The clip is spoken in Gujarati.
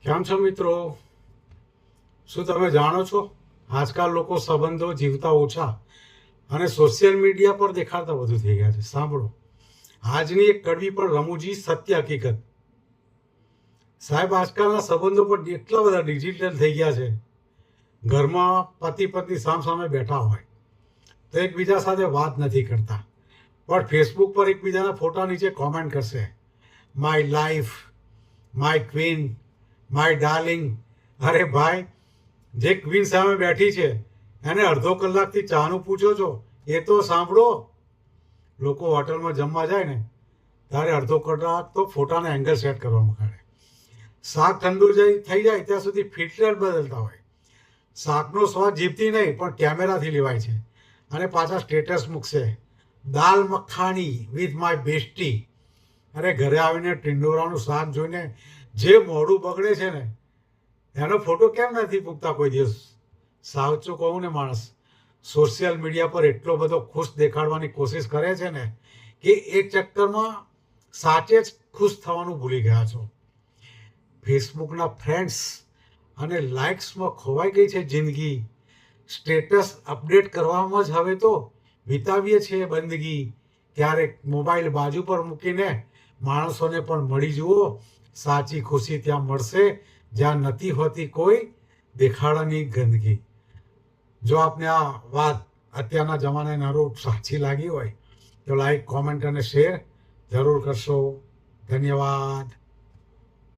કેમ છો મિત્રો? શું તમે જાણો છો આજકાલ લોકો સંબંધો જીવતા ઓછા અને સોશિયલ મીડિયા પર દેખાડતા વધુ થઈ ગયા છે? સાંભળો આજની એક કડવી પણ રમૂજી સત્ય હકીકત. સાહેબ, આજકાલના સંબંધો પણ એટલા બધા ડિજિટલ થઈ ગયા છે. ઘરમાં પતિ પત્ની સામસામે બેઠા હોય તો એકબીજા સાથે વાત નથી કરતા, પણ ફેસબુક પર એકબીજાના ફોટા નીચે કોમેન્ટ કરશે, my life, my queen, my darling. અરે ભાઈ, જે ક્વીન સામે બેઠી છે એને અડધો કલાકથી ચાનું પૂછો છો એ તો સાંભળો. લોકો હોટલમાં જમવા જાય ને ત્યારે અડધો કલાક તો ફોટાના એંગલ સેટ કરવામાં કાઢે. શાક ઠંડુ થઈ જાય ત્યાં સુધી ફિલ્ટર બદલતા હોય. શાકનો સ્વાદ જીભથી નહીં પણ કેમેરાથી લેવાય છે અને પાછા સ્ટેટસ મૂકશે, દાલ મખાણી વિથ માય બેસ્ટી. અરે ઘરે આવીને ટિંડોરાનું શાક જોઈને જે મોઢું બગડે છે ને એનો ફોટો કેમ નથી મૂકતા કોઈ દિવસ? સાચું કહું ને, માણસ સોશિયલ મીડિયા પર એટલો બધો ખુશ દેખાડવાની કોશિશ કરે છે ને કે એ ચક્કરમાં સાચે જ ખુશ થવાનું ભૂલી ગયા છો. ફેસબુકના ફ્રેન્ડ્સ અને લાઇક્સમાં ખોવાઈ ગઈ છે જિંદગી. સ્ટેટસ અપડેટ કરવામાં જ હવે તો વિતાવીએ છીએ બંદગી. ક્યારેક મોબાઈલ બાજુ પર મૂકીને માણસોને પણ મળી જુઓ. સાચી ખુશી ત્યાં મળશે જ્યાં નથી હોતી કોઈ દેખાડાની ગંદકી. જો આપને આ વાત અત્યારના જમાનાને અનુરૂપ સાચી લાગી હોય તો લાઈક, કોમેન્ટ અને શેર જરૂર કરશો. ધન્યવાદ.